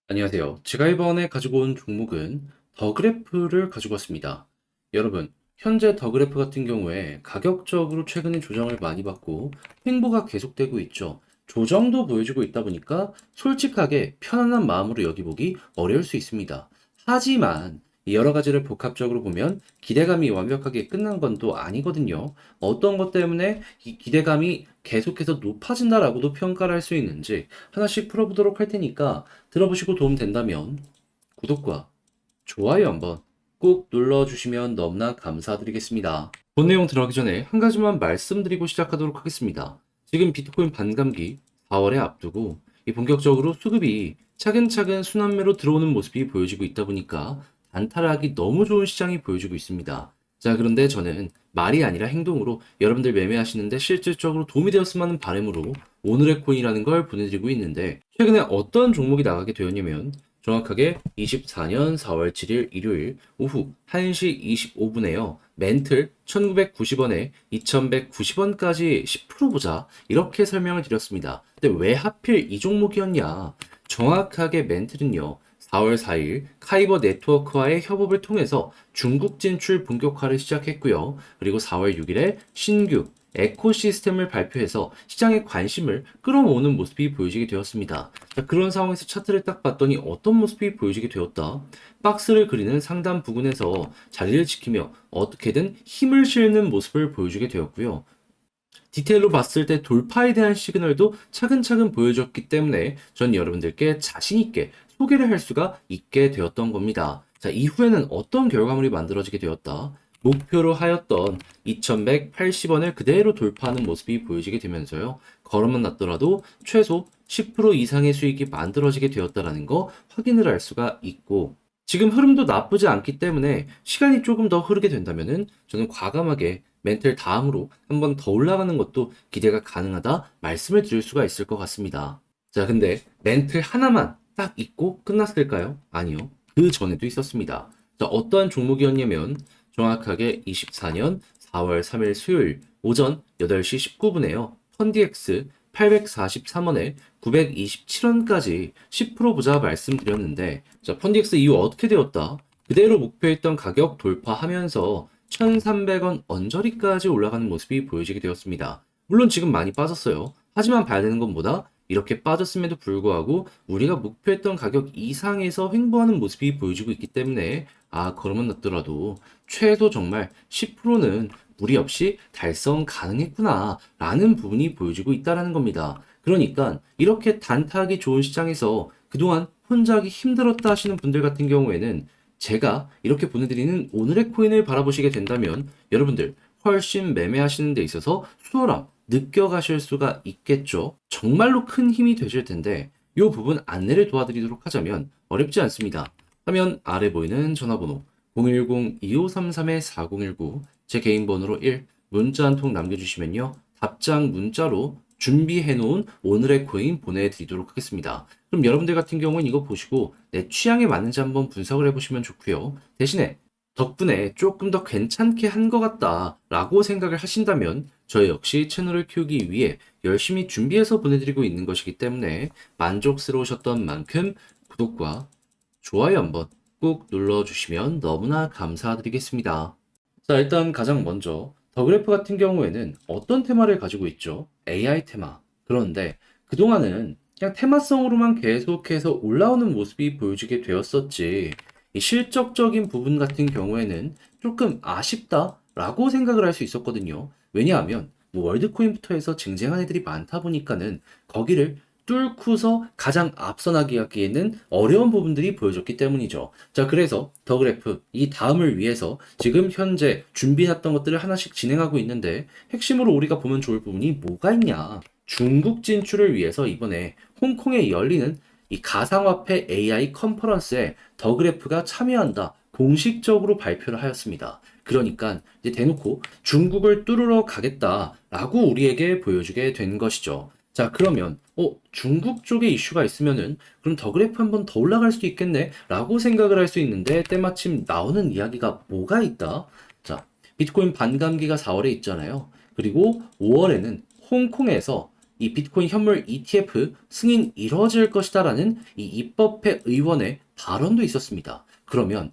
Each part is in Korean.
안녕하세요. 제가 이번에 가지고 온 종목은 더그래프를 가지고 왔습니다. 여러분, 현재 더그래프 같은 경우에 가격적으로 최근에 조정을 많이 받고 횡보가 계속되고 있죠. 조정도 보여주고 있다 보니까 솔직하게 편안한 마음으로 여기보기 어려울 수 있습니다. 하지만 이 여러 가지를 복합적으로 보면 기대감이 완벽하게 끝난 건 또 아니거든요. 어떤 것 때문에 이 기대감이 계속해서 높아진다라고도 평가를 할 수 있는지 하나씩 풀어보도록 할 테니까 들어보시고 도움 된다면 구독과 좋아요 한번 꾹 눌러주시면 너무나 감사드리겠습니다. 본 내용 들어가기 전에 한 가지만 말씀드리고 시작하도록 하겠습니다. 지금 비트코인 반감기 4월에 앞두고 이 본격적으로 수급이 차근차근 순환매로 들어오는 모습이 보여지고 있다 보니까 단타하기 너무 좋은 시장이 보여지고 있습니다. 자, 그런데 저는 말이 아니라 행동으로 여러분들 매매하시는데 실질적으로 도움이 되었으면 하는 바람으로 오늘의 코인이라는 걸 보내드리고 있는데, 최근에 어떤 종목이 나가게 되었냐면 정확하게 24년 4월 7일 일요일 오후 1시 25분에요. 멘틀 1990원에 2190원까지 10% 보자, 이렇게 설명을 드렸습니다. 근데 왜 하필 이 종목이었냐? 정확하게 멘틀은요, 4월 4일 카이버 네트워크와의 협업을 통해서 중국 진출 본격화를 시작했고요. 그리고 4월 6일에 신규 에코시스템을 발표해서 시장의 관심을 끌어모으는 모습이 보여지게 되었습니다. 자, 그런 상황에서 차트를 딱 봤더니 어떤 모습이 보여지게 되었다? 박스를 그리는 상단 부근에서 자리를 지키며 어떻게든 힘을 실는 모습을 보여주게 되었고요. 디테일로 봤을 때 돌파에 대한 시그널도 차근차근 보여줬기 때문에 전 여러분들께 자신있게 소개를 할 수가 있게 되었던 겁니다. 자, 이후에는 어떤 결과물이 만들어지게 되었다? 목표로 하였던 2180원을 그대로 돌파하는 모습이 보여지게 되면서요. 걸음만 났더라도 최소 10% 이상의 수익이 만들어지게 되었다는 거 확인을 할 수가 있고, 지금 흐름도 나쁘지 않기 때문에 시간이 조금 더 흐르게 된다면은 저는 과감하게 멘틀 다음으로 한 번 더 올라가는 것도 기대가 가능하다 말씀을 드릴 수가 있을 것 같습니다. 자, 근데 멘틀 하나만 딱 있고 끝났을까요? 아니요. 그 전에도 있었습니다. 자, 어떠한 종목이었냐면 정확하게 24년 4월 3일 수요일 오전 8시 19분에요. 펀디엑스 843원에 927원까지 10% 보자 말씀드렸는데, 자, 펀디엑스 이후 어떻게 되었다? 그대로 목표했던 가격 돌파하면서 1,300원 언저리까지 올라가는 모습이 보여지게 되었습니다. 물론 지금 많이 빠졌어요. 하지만 봐야 되는 건 뭐다? 이렇게 빠졌음에도 불구하고 우리가 목표했던 가격 이상에서 횡보하는 모습이 보여지고 있기 때문에, 그러면 났더라도 최소 정말 10%는 무리 없이 달성 가능했구나 라는 부분이 보여지고 있다는 겁니다. 그러니까 이렇게 단타하기 좋은 시장에서 그동안 혼자 하기 힘들었다 하시는 분들 같은 경우에는 제가 이렇게 보내드리는 오늘의 코인을 바라보시게 된다면 여러분들 훨씬 매매하시는 데 있어서 수월함 느껴가실 수가 있겠죠. 정말로 큰 힘이 되실 텐데 이 부분 안내를 도와드리도록 하자면 어렵지 않습니다. 화면 아래 보이는 전화번호 010-2533-4019, 제 개인 번호로 1, 문자 한 통 남겨주시면요, 답장 문자로 준비해놓은 오늘의 코인 보내드리도록 하겠습니다. 그럼 여러분들 같은 경우는 이거 보시고 내 취향에 맞는지 한번 분석을 해보시면 좋고요. 대신에 덕분에 조금 더 괜찮게 한 것 같다 라고 생각을 하신다면 저 역시 채널을 키우기 위해 열심히 준비해서 보내드리고 있는 것이기 때문에 만족스러우셨던 만큼 구독과 좋아요 한번 꾹 눌러주시면 너무나 감사드리겠습니다. 자, 일단 가장 먼저 더그래프 같은 경우에는 어떤 테마를 가지고 있죠? AI 테마. 그런데 그동안은 그냥 테마성으로만 계속해서 올라오는 모습이 보여지게 되었었지, 이 실적적인 부분 같은 경우에는 조금 아쉽다라고 생각을 할 수 있었거든요. 왜냐하면 뭐 월드코인부터 해서 쟁쟁한 애들이 많다 보니까는 거기를 뚫고서 가장 앞서 나가기에는 어려운 부분들이 보여졌기 때문이죠. 자, 그래서 더 그래프 이 다음을 위해서 지금 현재 준비해놨던 것들을 하나씩 진행하고 있는데, 핵심으로 우리가 보면 좋을 부분이 뭐가 있냐? 중국 진출을 위해서 이번에 홍콩에 열리는 이 가상화폐 AI 컨퍼런스에 더 그래프가 참여한다 공식적으로 발표를 하였습니다. 그러니까 이제 대놓고 중국을 뚫으러 가겠다라고 우리에게 보여주게 된 것이죠. 자, 그러면 중국 쪽에 이슈가 있으면은 그럼 더 그래프 한 번 더 올라갈 수도 있겠네 라고 생각을 할 수 있는데, 때마침 나오는 이야기가 뭐가 있다? 자, 비트코인 반감기가 4월에 있잖아요. 그리고 5월에는 홍콩에서 이 비트코인 현물 ETF 승인 이뤄질 것이다라는 이 입법회 의원의 발언도 있었습니다. 그러면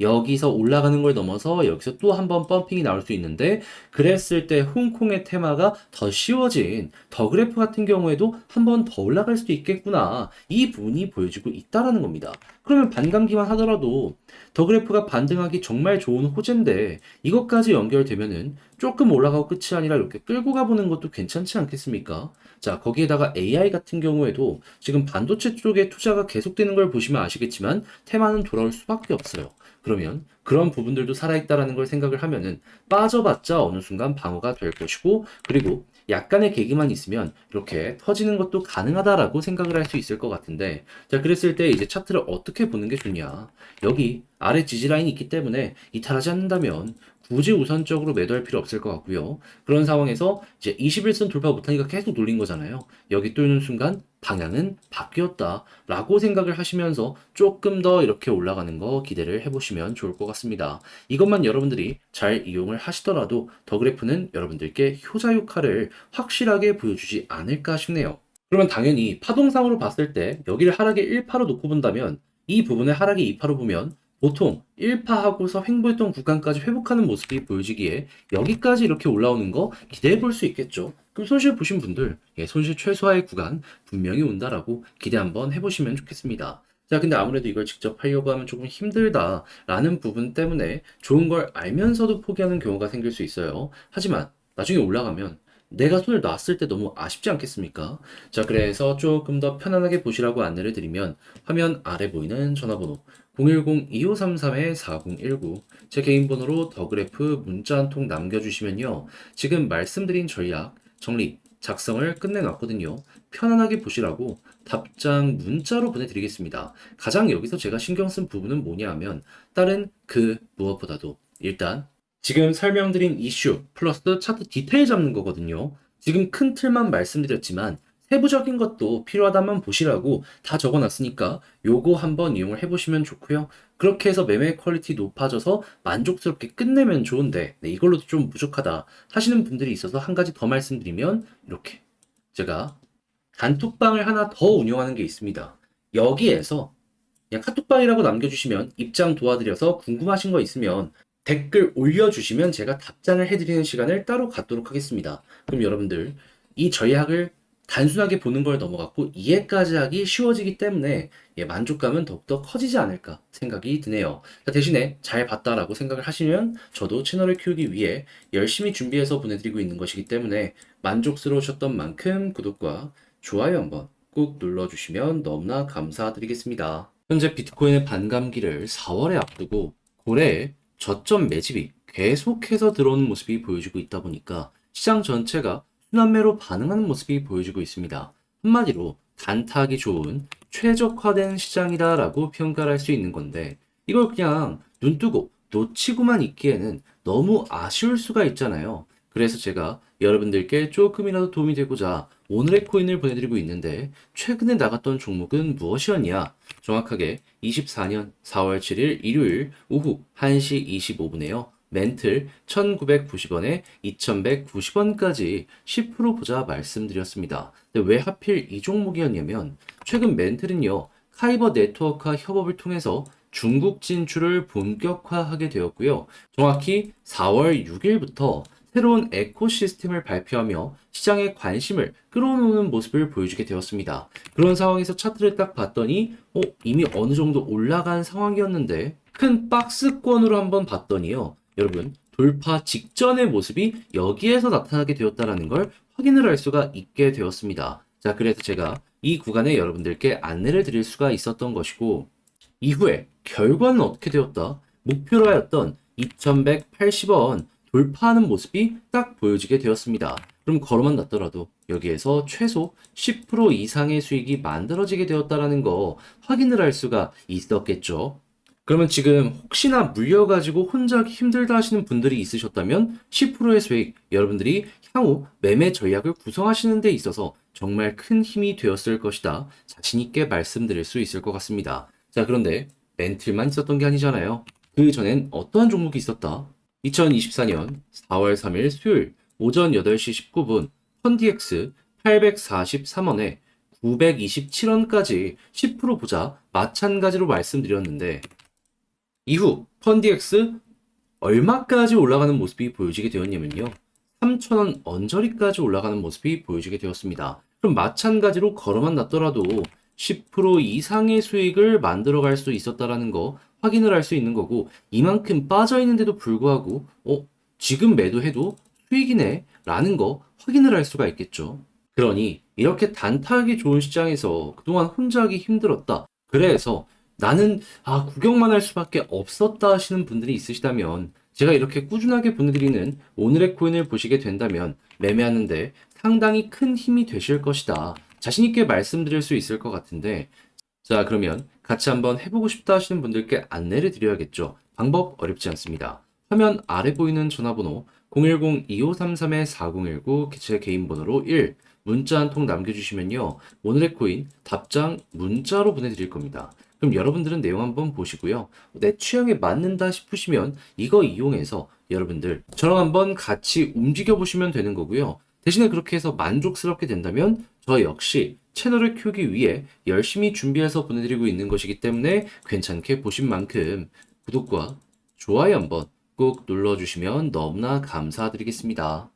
여기서 올라가는 걸 넘어서 여기서 또 한 번 펌핑이 나올 수 있는데 그랬을 때 홍콩의 테마가 더 쉬워진 더그래프 같은 경우에도 한 번 더 올라갈 수도 있겠구나. 이 부분이 보여지고 있다라는 겁니다. 그러면 반감기만 하더라도 더그래프가 반등하기 정말 좋은 호재인데 이것까지 연결되면은 조금 올라가고 끝이 아니라 이렇게 끌고 가보는 것도 괜찮지 않겠습니까? 자, 거기에다가 AI 같은 경우에도 지금 반도체 쪽에 투자가 계속되는 걸 보시면 아시겠지만 테마는 돌아올 수밖에 없어요. 그러면 그런 부분들도 살아있다라는 걸 생각을 하면은 빠져봤자 어느 순간 방어가 될 것이고 그리고 약간의 계기만 있으면 이렇게 터지는 것도 가능하다라고 생각을 할 수 있을 것 같은데 자 그랬을 때 이제 차트를 어떻게 보는 게 좋냐 여기 아래 지지라인이 있기 때문에 이탈하지 않는다면 굳이 우선적으로 매도할 필요 없을 것 같고요. 그런 상황에서 이제 21선 돌파 못하니까 계속 놀린 거잖아요. 여기 뚫는 순간 방향은 바뀌었다 라고 생각을 하시면서 조금 더 이렇게 올라가는 거 기대를 해보시면 좋을 것 같습니다. 이것만 여러분들이 잘 이용을 하시더라도 더 그래프는 여러분들께 효자 효과를 확실하게 보여주지 않을까 싶네요. 그러면 당연히 파동상으로 봤을 때 여기를 하락의 1파로 놓고 본다면 이 부분을 하락의 2파로 보면 보통 1파하고서 횡보했던 구간까지 회복하는 모습이 보여지기에 여기까지 이렇게 올라오는 거 기대해 볼 수 있겠죠. 그럼 손실 보신 분들 손실 최소화의 구간 분명히 온다라고 기대 한번 해보시면 좋겠습니다. 자, 근데 아무래도 이걸 직접 하려고 하면 조금 힘들다라는 부분 때문에 좋은 걸 알면서도 포기하는 경우가 생길 수 있어요. 하지만 나중에 올라가면 내가 손을 놨을 때 너무 아쉽지 않겠습니까? 자, 그래서 조금 더 편안하게 보시라고 안내를 드리면 화면 아래 보이는 전화번호 010-2533-4019 제 개인 번호로 더그래프 문자 한 통 남겨주시면요. 지금 말씀드린 전략, 정리, 작성을 끝내놨거든요. 편안하게 보시라고 답장 문자로 보내드리겠습니다. 가장 여기서 제가 신경 쓴 부분은 뭐냐 하면 다른 그 무엇보다도 일단 지금 설명드린 이슈 플러스 차트 디테일 잡는 거거든요. 지금 큰 틀만 말씀드렸지만 세부적인 것도 필요하다면 보시라고 다 적어놨으니까 요거 한번 이용을 해보시면 좋고요. 그렇게 해서 매매 퀄리티 높아져서 만족스럽게 끝내면 좋은데 이걸로도 좀 부족하다 하시는 분들이 있어서 한 가지 더 말씀드리면 이렇게 제가 단톡방을 하나 더 운영하는 게 있습니다. 여기에서 그냥 카톡방이라고 남겨주시면 입장 도와드려서 궁금하신 거 있으면 댓글 올려주시면 제가 답장을 해드리는 시간을 따로 갖도록 하겠습니다. 그럼 여러분들 이 전략을 단순하게 보는 걸 넘어갔고 이해까지 하기 쉬워지기 때문에 만족감은 더욱더 커지지 않을까 생각이 드네요. 대신에 잘 봤다라고 생각을 하시면 저도 채널을 키우기 위해 열심히 준비해서 보내드리고 있는 것이기 때문에 만족스러우셨던 만큼 구독과 좋아요 한번 꾹 눌러주시면 너무나 감사드리겠습니다. 현재 비트코인의 반감기를 4월에 앞두고 고래에 저점 매집이 계속해서 들어오는 모습이 보여지고 있다 보니까 시장 전체가 순환매로 반응하는 모습이 보여지고 있습니다. 한마디로 단타하기 좋은 최적화된 시장이다라고 평가를 할 수 있는 건데 이걸 그냥 눈뜨고 놓치고만 있기에는 너무 아쉬울 수가 있잖아요. 그래서 제가 여러분들께 조금이라도 도움이 되고자 오늘의 코인을 보내드리고 있는데 최근에 나갔던 종목은 무엇이었냐? 정확하게 24년 4월 7일 일요일 오후 1시 25분에요. 멘틀 1990원에 2190원까지 10% 보자 말씀드렸습니다. 근데 왜 하필 이 종목이었냐면 최근 멘틀은요. 카이버 네트워크와 협업을 통해서 중국 진출을 본격화하게 되었고요. 정확히 4월 6일부터 새로운 에코시스템을 발표하며 시장의 관심을 끌어오는 모습을 보여주게 되었습니다. 그런 상황에서 차트를 딱 봤더니 이미 어느 정도 올라간 상황이었는데 큰 박스권으로 한번 봤더니요. 여러분 돌파 직전의 모습이 여기에서 나타나게 되었다는 걸 확인을 할 수가 있게 되었습니다. 자, 그래서 제가 이 구간에 여러분들께 안내를 드릴 수가 있었던 것이고 이후에 결과는 어떻게 되었다? 목표로 하였던 2180원 돌파하는 모습이 딱 보여지게 되었습니다. 그럼 걸어만 놨더라도 여기에서 최소 10% 이상의 수익이 만들어지게 되었다는 거 확인을 할 수가 있었겠죠. 그러면 지금 혹시나 물려가지고 혼자 하기 힘들다 하시는 분들이 있으셨다면 10%의 수익 여러분들이 향후 매매 전략을 구성하시는 데 있어서 정말 큰 힘이 되었을 것이다. 자신 있게 말씀드릴 수 있을 것 같습니다. 자, 그런데 멘틀만 있었던 게 아니잖아요. 그 전엔 어떠한 종목이 있었다? 2024년 4월 3일 수요일 오전 8시 19분 펀디엑스 843원에 927원까지 10% 보자 마찬가지로 말씀드렸는데 이후 펀디엑스 얼마까지 올라가는 모습이 보여지게 되었냐면요. 3,000원 언저리까지 올라가는 모습이 보여지게 되었습니다. 그럼 마찬가지로 걸어만 놨더라도 10% 이상의 수익을 만들어갈 수 있었다라는 거 확인을 할 수 있는 거고 이만큼 빠져 있는데도 불구하고 지금 매도해도 수익이네 라는 거 확인을 할 수가 있겠죠. 그러니 이렇게 단타하기 좋은 시장에서 그동안 혼자 하기 힘들었다. 그래서 나는 구경만 할 수밖에 없었다 하시는 분들이 있으시다면 제가 이렇게 꾸준하게 보내드리는 오늘의 코인을 보시게 된다면 매매하는데 상당히 큰 힘이 되실 것이다. 자신 있게 말씀드릴 수 있을 것 같은데 자 그러면 같이 한번 해보고 싶다 하시는 분들께 안내를 드려야겠죠. 방법 어렵지 않습니다. 화면 아래 보이는 전화번호 010-2533-4019 제 개인 번호로 1 문자 한 통 남겨주시면요. 오늘의 코인 답장 문자로 보내드릴 겁니다. 그럼 여러분들은 내용 한번 보시고요. 내 취향에 맞는다 싶으시면 이거 이용해서 여러분들 저랑 한번 같이 움직여 보시면 되는 거고요. 대신에 그렇게 해서 만족스럽게 된다면 저 역시 채널을 키우기 위해 열심히 준비해서 보내드리고 있는 것이기 때문에 괜찮게 보신 만큼 구독과 좋아요 한번 꼭 눌러주시면 너무나 감사드리겠습니다.